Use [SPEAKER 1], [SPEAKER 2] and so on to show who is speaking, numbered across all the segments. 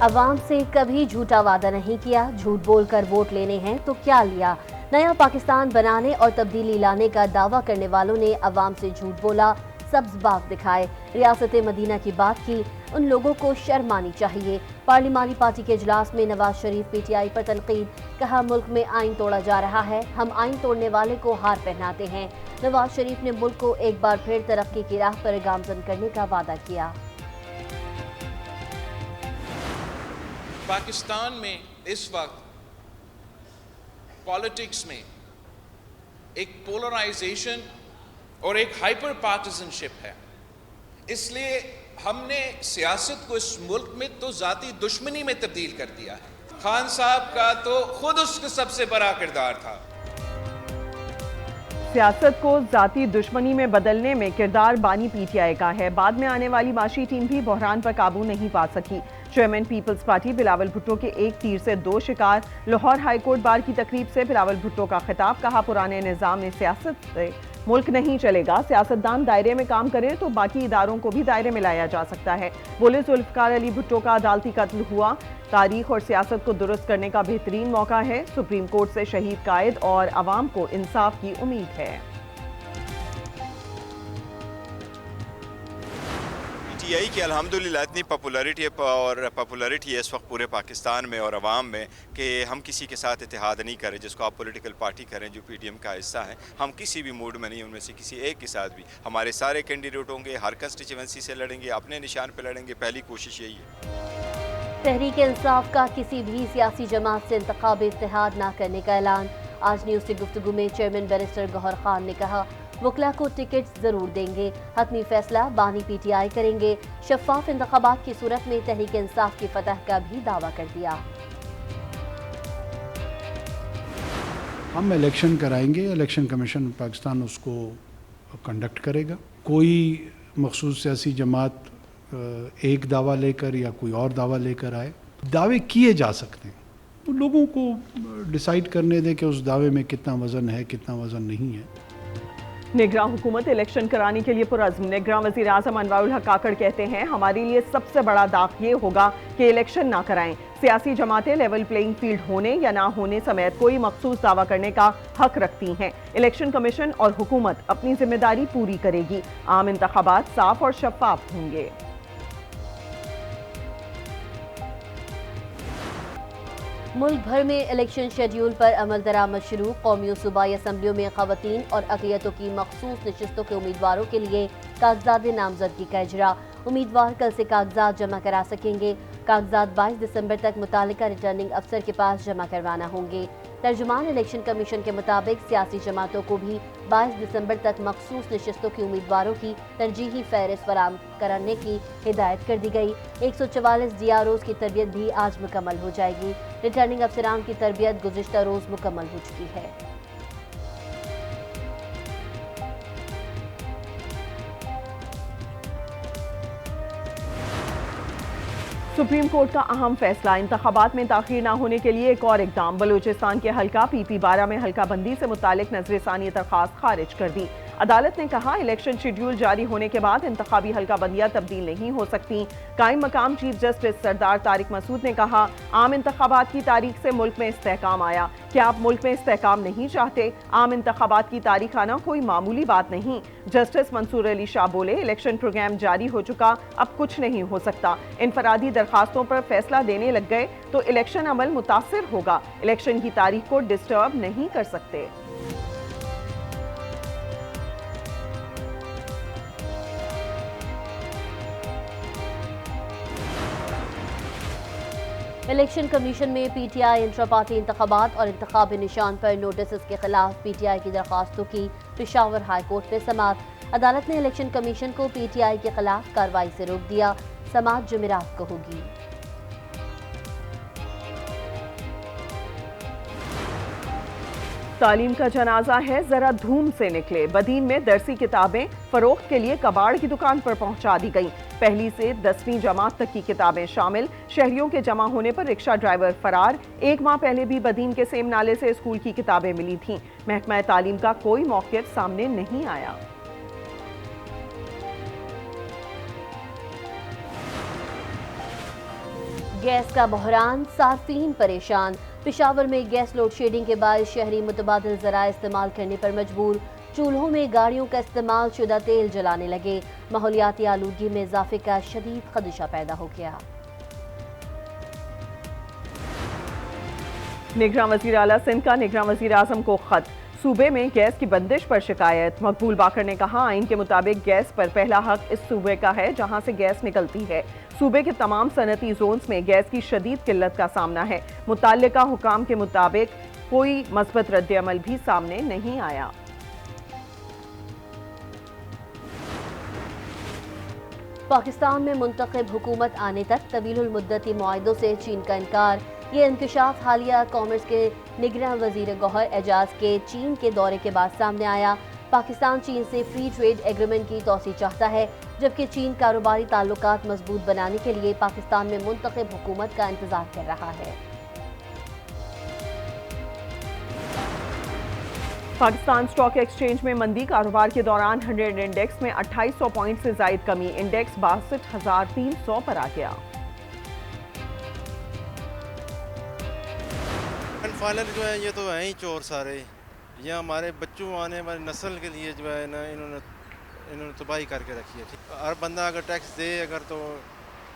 [SPEAKER 1] عوام سے کبھی جھوٹا وعدہ نہیں کیا، جھوٹ بول کر ووٹ لینے ہیں تو کیا لیا؟ نیا پاکستان بنانے اور تبدیلی لانے کا دعویٰ کرنے والوں نے عوام سے جھوٹ بولا، سبز باغ دکھائے، ریاست مدینہ کی بات کی، ان لوگوں کو شرم آنی چاہیے۔ پارلیمانی پارٹی کے اجلاس میں Nawaz Sharif P T I پر تنقید، کہا ملک میں آئین توڑا جا رہا ہے، ہم آئین توڑنے والے کو ہار پہناتے ہیں۔ نواز شریف نے ملک کو ایک بار پھر ترقی کی راہ پر گامزن کرنے کا وعدہ کیا۔
[SPEAKER 2] پاکستان میں اس وقت پالیٹکس میں ایک پولرائزیشن اور ایک ہائپر پارٹیزن شپ ہے، اس لیے ہم نے سیاست کو اس ملک میں تو ذاتی دشمنی میں تبدیل کر دیا ہے۔ خان صاحب کا تو خود اس کا سب سے بڑا کردار تھا۔
[SPEAKER 3] سیاست کو ذاتی دشمنی میں بدلنے میں کردار بانی پی ٹی آئی کا ہے۔ بعد میں آنے والی معاشی ٹیم بھی بحران پر قابو نہیں پا سکی۔ Chairman peoples party Bilawal Bhutto کے ایک تیر سے دو شکار۔ لاہور ہائی کورٹ بار کی تقریب سے بلاول بھٹو کا خطاب، کہا پرانے نظام میں سیاست سے ملک نہیں چلے گا، سیاستدان دائرے میں کام کریں تو باقی اداروں کو بھی دائرے میں لایا جا سکتا ہے۔ بولے ذوالفقار علی بھٹو کا عدالتی قتل ہوا، تاریخ اور سیاست کو درست کرنے کا بہترین موقع ہے، سپریم کورٹ سے شہید قائد اور عوام کو انصاف کی امید ہے۔
[SPEAKER 4] پی ٹی آئی کی الحمدللہ اتنی پاپولیرٹی ہے اس وقت پورے پاکستان میں اور عوام میں کہ ہم کسی کے ساتھ اتحاد نہیں کریں، جس کو آپ پولیٹیکل پارٹی کریں جو پی ڈی ایم کا حصہ ہیں، ہم کسی بھی موڈ میں نہیں، ان میں سے کسی ایک کے ساتھ بھی۔ ہمارے سارے کینڈیڈیٹ ہوں گے، ہر کنسٹیچوئنسی سے لڑیں گے، اپنے نشان پہ لڑیں گے، پہلی کوشش یہی ہے۔
[SPEAKER 1] تحریک انصاف کا کسی بھی سیاسی جماعت سے انتخابی اتحاد نہ کرنے کا اعلان۔ آج نیوز سے گفتگو میں چیئرمین بیرسٹر گوہر خان نے کہا، وکلاء کو ٹکٹ ضرور دیں گے، حتمی فیصلہ بانی پی ٹی آئی کریں گے۔ شفاف انتخابات کی صورت میں تحریک انصاف کی فتح کا بھی دعویٰ کر دیا۔
[SPEAKER 5] ہم الیکشن کرائیں گے، الیکشن کمیشن پاکستان اس کو کنڈکٹ کرے گا۔ کوئی مخصوص سیاسی جماعت ایک دعویٰ لے کر یا کوئی اور دعویٰ لے کر آئے، دعوے کیے جا سکتے ہیں، تو لوگوں کو ڈیسائیڈ کرنے دے کہ اس دعوے میں کتنا وزن ہے، کتنا وزن نہیں ہے۔
[SPEAKER 3] نگراں حکومت الیکشن کرانے کے لیے پرعزم۔ نگراں وزیر اعظم انوار الحق کاکڑ کہتے ہیں، ہمارے لیے سب سے بڑا داغ یہ ہوگا کہ الیکشن نہ کرائیں۔ سیاسی جماعتیں لیول پلینگ فیلڈ ہونے یا نہ ہونے سمیت کوئی مخصوص دعویٰ کرنے کا حق رکھتی ہیں۔ الیکشن کمیشن اور حکومت اپنی ذمہ داری پوری کرے گی۔ عام انتخابات صاف اور شفاف ہوں گے۔
[SPEAKER 1] ملک بھر میں الیکشن شیڈیول پر عمل درآمد شروع۔ قومی و صوبائی اسمبلیوں میں خواتین اور اقلیتوں کی مخصوص نشستوں کے امیدواروں کے لیے کاغذات نامزدگی کا اجراء۔ امیدوار کل سے کاغذات جمع کرا سکیں گے۔ کاغذات 22 دسمبر تک متعلقہ ریٹرننگ افسر کے پاس جمع کروانا ہوں گے۔ ترجمان الیکشن کمیشن کے مطابق سیاسی جماعتوں کو بھی 22 دسمبر تک مخصوص نشستوں کے امیدواروں کی ترجیحی فہرست فراہم کرنے کی ہدایت کر دی گئی۔ 144 ڈی آر اوز کی تربیت بھی آج مکمل ہو جائے گی۔ ریٹرننگ افسران کی تربیت گزشتہ روز مکمل ہو چکی ہے۔
[SPEAKER 3] سپریم کورٹ کا اہم فیصلہ، انتخابات میں تاخیر نہ ہونے کے لیے ایک اور اقدام۔ بلوچستان کے حلقہ پی پی 12 میں حلقہ بندی سے متعلق نظر ثانی درخواست خارج کر دی۔ عدالت نے کہا، الیکشن شیڈیول جاری ہونے کے بعد انتخابی حلقہ بندیاں تبدیل نہیں ہو سکتی۔ قائم مقام چیف جسٹس سردار طارق مسعود نے کہا، عام انتخابات کی تاریخ سے ملک میں استحکام آیا۔ کیا آپ ملک میں استحکام نہیں چاہتے؟ عام انتخابات کی تاریخ آنا کوئی معمولی بات نہیں۔ جسٹس منصور علی شاہ بولے، الیکشن پروگرام جاری ہو چکا، اب کچھ نہیں ہو سکتا۔ انفرادی درخواستوں پر فیصلہ دینے لگ گئے تو الیکشن عمل متاثر ہوگا۔ الیکشن کی تاریخ کو ڈسٹرب نہیں کر سکتے۔
[SPEAKER 1] الیکشن کمیشن میں P T I intra party انتخابات اور انتخابی نشان پر نوٹسز کے خلاف پی ٹی آئی کی درخواستوں کی پشاور ہائی کورٹ میں سماعت۔ عدالت نے الیکشن کمیشن کو پی ٹی آئی کے خلاف کارروائی سے روک دیا۔ سماعت جمعرات کو ہوگی۔
[SPEAKER 3] تعلیم کا جنازہ ہے، ذرا دھوم سے نکلے۔ بدین میں درسی کتابیں فروخت کے لیے کباڑ کی دکان پر پہنچا دی گئیں۔ پہلی سے 10ویں جماعت تک کی کتابیں شامل۔ شہریوں کے جمع ہونے پر رکشہ ڈرائیور فرار۔ ایک ماہ پہلے بھی بدین کے سیم نالے سے اسکول کی کتابیں ملی تھیں۔ محکمہ تعلیم کا کوئی موقف سامنے نہیں آیا۔
[SPEAKER 1] गैस का बहरान, सार्फिन परेशान। पेशावर में गैस लोड शेडिंग के बाद शहरी मुतबादिल ज़राए इस्तेमाल करने पर मजबूर। चूल्हों में गाड़ियों का इस्तेमाल शुदा तेल जलाने लगे। माहौलियाती आलूदगी में इजाफे का शदीद खदशा पैदा हो गया।
[SPEAKER 3] निगरान वज़ीर आला सिंध का निगरान वज़ीर आज़म को खत। सूबे में गैस की बंदिश पर शिकायत। मकबूल बाकर ने कहा, आइन के मुताबिक गैस पर पहला हक इस सूबे का है जहां से गैस निकलती है। सूबे के तमाम सनती जोन्स में गैस की शदीद किल्लत का सामना है। मुतल्लिका हुकाम के मुताबिक कोई मस्बत रद्द-ए-अमल भी सामने नहीं आया।
[SPEAKER 1] पाकिस्तान में मुंतखब हुकूमत आने तक तवीलुल मुद्दती मुआहिदों से चीन का इनकार। ये इंकशाफ हालिया कॉमर्स के निगरान वजीर गौहर एजाज के चीन के दौरे के बाद सामने आया। पाकिस्तान चीन से फ्री ट्रेड एग्रीमेंट की तोसी चाहता है, जबकि चीन कारोबारी ताल्लुकात मजबूत बनाने के लिए पाकिस्तान में मुंतखब हुकूमत का इंतजार कर रहा है।
[SPEAKER 3] पाकिस्तान स्टॉक एक्सचेंज में मंदी। कारोबार के दौरान 100 इंडेक्स में 2800 पॉइंट से जायद कमी। इंडेक्स 62,300 पर आ गया।
[SPEAKER 6] फाइनल जो है ये तो हैं ही चोर सारे। ये हमारे बच्चों आने वाली नस्ल के लिए जो है ना इन्होंने तबाही करके रखी है। हर बंदा अगर टैक्स दे अगर तो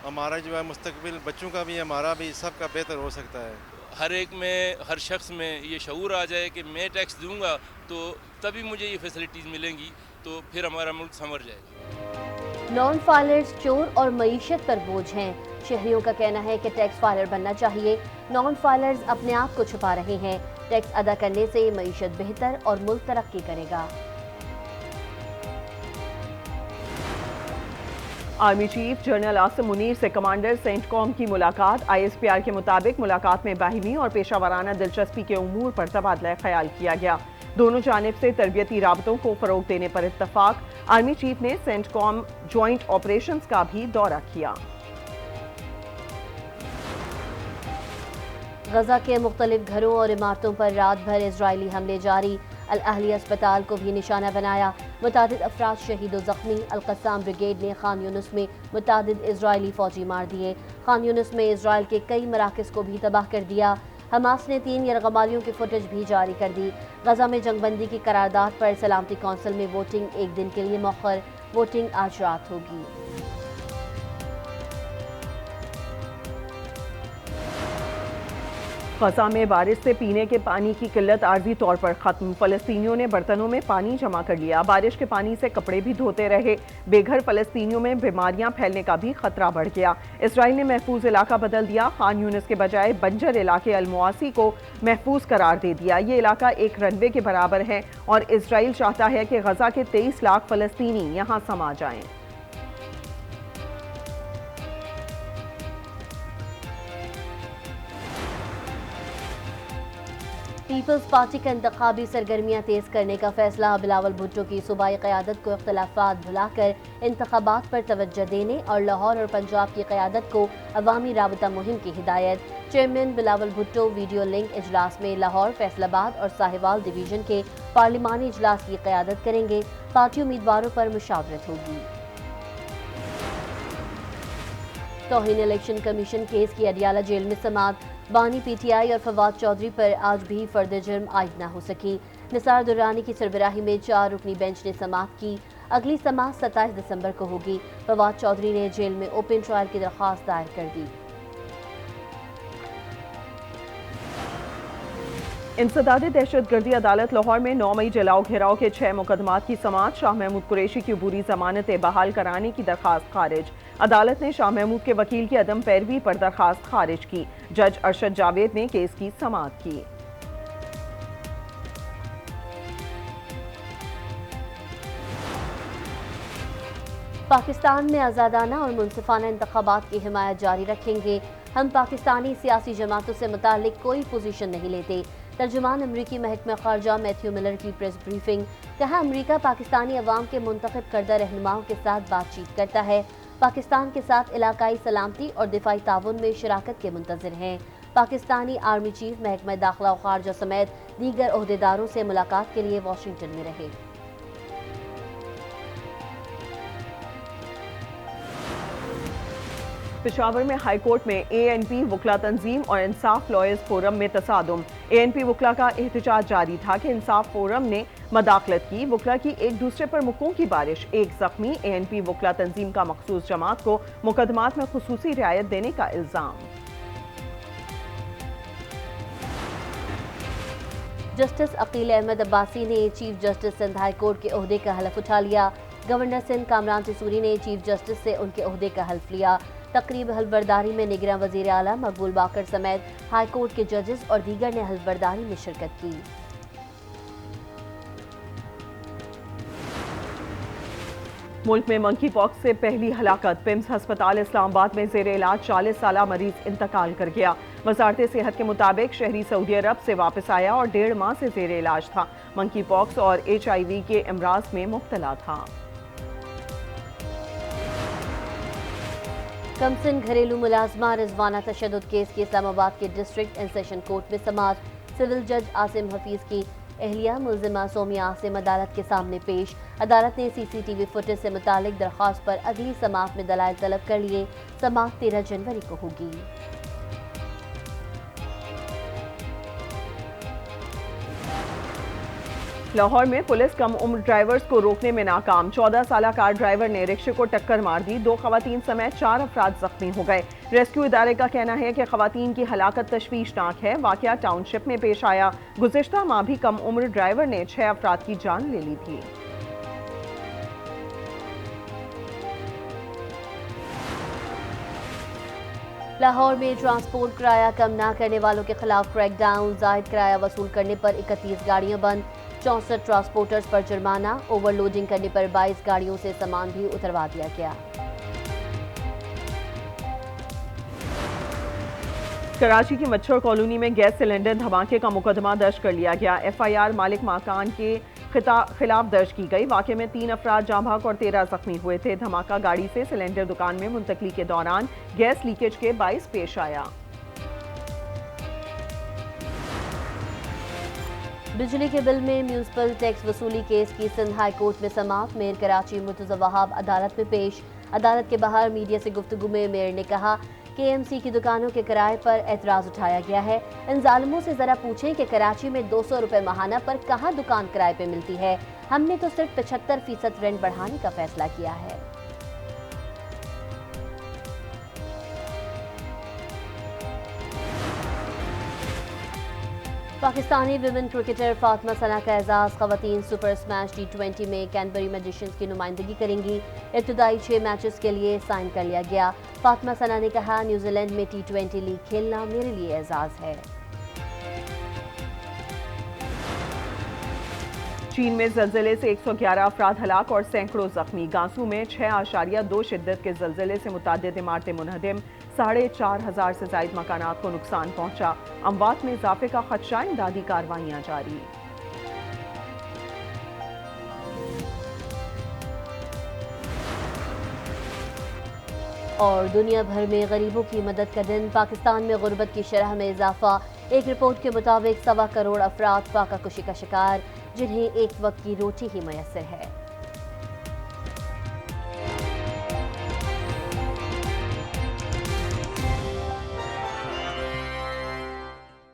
[SPEAKER 6] हमारा जो है मुस्तकबिल बच्चों का भी हमारा भी सबका बेहतर हो सकता है।
[SPEAKER 7] हर एक में हर शख्स में ये शऊर आ जाए कि मैं टैक्स दूंगा तो तभी मुझे ये फैसिलिटीज़ मिलेंगी, तो फिर हमारा मुल्क संवर जाएगा।
[SPEAKER 1] नॉन फाइलर्स चोर और मईशत पर बोझ हैं। शहरियों का कहना है कि टैक्स फाइलर बनना चाहिए। नॉन फाइलर्स अपने आप को छुपा रहे हैं। टैक्स अदा करने से मईशत बेहतर और मुल्क तरक्की करेगा।
[SPEAKER 3] Army chief general Asim Munir से कमांडर सेंटकॉम की मुलाकात। ISPR के मुताबिक मुलाकात में बाहिमी और पेशावराना दिलचस्पी के उमूर पर तबादला ख्याल किया गया। दोनों जानिब से तरबियती राबतों को फरोग देने पर इत्तफाक। आर्मी चीफ ने सेंटकॉम ज्वाइंट ऑपरेशंस का भी दौरा किया।
[SPEAKER 1] गजा के मुख्तलिफ घरों और इमारतों पर रात भर इजरायली हमले जारी। अल अहली अस्पताल को भी निशाना बनाया। मुतादिद अफराद शहीद व जख्मी। अल-कस्साम ब्रिगेड ने खान यूनुस में मुतादिद इजरायली फौजी मार दिए। खान यूनुस में इजराइल के कई मराकज़ को भी तबाह कर दिया। हमास ने 3 यरगमालियों की फुटेज भी जारी कर दी। गजा में जंगबंदी की करारदाद पर सलामती कौंसिल में वोटिंग एक दिन के लिए मौखर। वोटिंग आज रात होगी।
[SPEAKER 3] गजा में बारिश से पीने के पानी की किल्लत आर्जी तौर पर खत्म। फलस्तीनियों ने बर्तनों में पानी जमा कर लिया। बारिश के पानी से कपड़े भी धोते रहे। बेघर फलस्तीनियों में बीमारियां फैलने का भी खतरा बढ़ गया। इसराइल ने महफूज इलाका बदल दिया। खान यूनिस के बजाय बंजर इलाके अल-मुआसी को महफूज करार दे दिया। ये इलाका एक रनवे के बराबर है और इसराइल चाहता है कि गजा के 23 लाख फलस्तीनी यहाँ समा जाएं।
[SPEAKER 1] पीपल्स पार्टी का इंतखाबी सरगर्मियां तेज करने का फैसला। बिलावल भुट्टो की सूबाई क़यादत को इख्तलाफात भुलाकर इंतखाबात पर तवज्जो देने और लाहौर और पंजाब की क़यादत को अवामी राबता मुहिम की हिदायत। Chairman Bilawal Bhutto video link इजलास में लाहौर, फैसलाबाद और साहिवाल डिवीजन के पार्लिमानी इजलास की क़यादत करेंगे। पार्टी उम्मीदवारों पर मुशावरत होगी। तौहीन इलेक्शन कमीशन केस की अडियाला जेल में समाअत। बानी PTI और फवाद चौधरी पर आज भी फर्द जुर्म आयद न हो सकी। निसार दुर्रानी की सरबराही में 4 रुकनी बेंच ने समाअत की। अगली समाअत 27 दिसंबर को होगी। फवाद चौधरी ने जेल में ओपन ट्रायल की दरख्वास्त दायर कर दी।
[SPEAKER 3] इंसदाद दहशतगर्दी अदालत लाहौर में 9 मई जलाओ घेराव के 6 मुकदमात की समाअत। शाह महमूद कुरैशी की अबूरी जमानतें बहाल कराने की दरख्वास्त खारिज। अदालत ने शाह महमूद के वकील की अदम पैरवी पर दरख्वास्त खारिज की। जज अरशद जावेद ने केस की समाअत की।
[SPEAKER 1] पाकिस्तान में आज़ादाना और मुनसिफाना इंतखाबात की हिमायत जारी रखेंगे। हम पाकिस्तानी सियासी जमातों से मुतालिक कोई पोजीशन नहीं लेते। तर्जुमान अमरीकी महकमा खारजा मैथ्यू मिलर की प्रेस ब्रीफिंग। कहा, अमरीका पाकिस्तानी अवाम के मुंतखब करदा रहनुमाओं के साथ बातचीत करता है। पाकिस्तान के साथ इलाकाई सलामती और दिफाई ताउन में शराकत के मुंतज़िर हैं। पाकिस्तानी आर्मी चीफ महकमा दाखिला और खारजा समेत दीगर ओहदेदारों से मुलाकात के लिए वाशिंगटन में रहे।
[SPEAKER 3] पेशावर में हाई कोर्ट में ANP वकला तंजीम और इंसाफ लॉयर्स फोरम में तसादुम। ANP वकला का एहतजाज जारी था कि इंसाफ फोरम ने मदाखलत की। वकला की एक दूसरे पर मुक्कों की बारिश, एक जख्मी। ANP वकला तंजीम का मखसूस जमात को मुकदमात में खुसूसी रियायत देने का इल्जाम।
[SPEAKER 1] जस्टिस अकील अहमद अब्बासी ने chief justice Sindh high court के ओहदे का हलफ उठा लिया। गवर्नर सिंध कामरान सिसूरी ने चीफ जस्टिस से उनके ओहदे का हल्फ लिया। तकरीब हल्फबरदारी में निगरान वज़ीर आला मकबूल बाकर समेत हाई कोर्ट के जजेस और दीगर ने हल्फबरदारी में शिरकत की।
[SPEAKER 3] मुल्क में मंकी पॉक्स से पहली हलाकत। पिम्स हस्पताल इस्लामाबाद में जेर इलाज 40 साला मरीज इंतकाल कर गया। वजारत सेहत के मुताबिक शहरी सऊदी अरब से वापस आया और 1.5 माह से जेर इलाज था। मंकी पॉक्स और HIV के अमराज में मुब्तला था।
[SPEAKER 1] कमसिन घरेलू मुलाजमा रिजवाना तशद्दुद केस की इस्लामाबाद के डिस्ट्रिक्ट एंड सेशन कोर्ट में समाअत। सिविल जज आसिम हफीज की एहलिया मुलजिमा सोमिया आसिम अदालत के सामने पेश। अदालत ने CCTV फुटेज से मुतालिक दरख्वास्त पर अगली समाअत में दलाइल तलब कर लिए। समाअत 13 जनवरी को होगी।
[SPEAKER 3] लाहौर में पुलिस कम उम्र ड्राइवर्स को रोकने में नाकाम। 14 साला कार ड्राइवर ने रिक्शे को टक्कर मार दी। 2 खवातीन समेत 4 अफराद जख्मी हो गए। रेस्क्यू इदारे का कहना है कि खवातीन की हलाकत तशवीशनाक है। वाकया टाउनशिप में पेश आया। गुज़िश्ता माह भी कम उम्र ड्राइवर ने 6 अफराद की जान ले ली थी।
[SPEAKER 1] लाहौर में ट्रांसपोर्ट किराया कम ना करने वालों के खिलाफ क्रैकडाउन। जायद किराया वसूल करने पर 31 गाड़ियां बंद। 64 ट्रांसपोर्टर्स पर जुर्माना। ओवरलोडिंग करने पर 22 गाड़ियों से सामान भी उतरवा दिया गया।
[SPEAKER 3] कराची की मच्छर कॉलोनी में गैस सिलेंडर धमाके का मुकदमा दर्ज कर लिया गया। FIR मालिक मकान के खिलाफ दर्ज की गई। वाक़े में 3 अफराद जाँ बहक और 13 जख्मी हुए थे। धमाका गाड़ी से सिलेंडर दुकान में मुंतकली के दौरान गैस लीकेज के बाइस पेश आया।
[SPEAKER 1] बिजली के बिल में म्यूनिसिपल टैक्स वसूली केस की सिंध हाई कोर्ट में समाअत। मेयर कराची मुर्तज़ा वहाब अदालत में पेश। अदालत के बाहर मीडिया से गुफ्तगू में मेयर ने कहा कि KMC की दुकानों के किराए पर एतराज़ उठाया गया है। इन जालिमों से ज़रा पूछें कि कराची में 200 रुपये माहाना पर कहाँ दुकान किराए पे मिलती है। हमने तो सिर्फ 75% रेंट बढ़ाने का फैसला किया है। पाकिस्तानी विमेन क्रिकेटर फातिमा सना का एजाज़। ख़वातीन सुपर स्मैश T20 में कैनबरी मैजिशियंस की नुमाइंदगी करेंगी। इब्तदाई 6 मैचेस के लिए साइन कर लिया गया। फातिमा सना ने कहा, न्यूजीलैंड में T20 लीग खेलना मेरे लिए एजाज़ है।
[SPEAKER 3] चीन में ज़लज़ले से 111 अफराद हलाक और सैकड़ों जख्मी। गांसू में 6.2 शिद्दत के ज़लज़ले से मुतअद्दिद इमारतें मुनहदिम। 4,500 से ज़ायद मकानात को नुकसान पहुंचा। अमवात में इजाफे का खदशा। इमदादी कार्रवाइयां जारी।
[SPEAKER 1] और दुनिया भर में गरीबों की मदद का दिन। पाकिस्तान में गुर्बत की शरह में इजाफा। एक रिपोर्ट के मुताबिक 1.25 करोड़ अफराद फाका कुशी का शिकार, जिन्हें एक वक्त की रोटी ही मैसर है।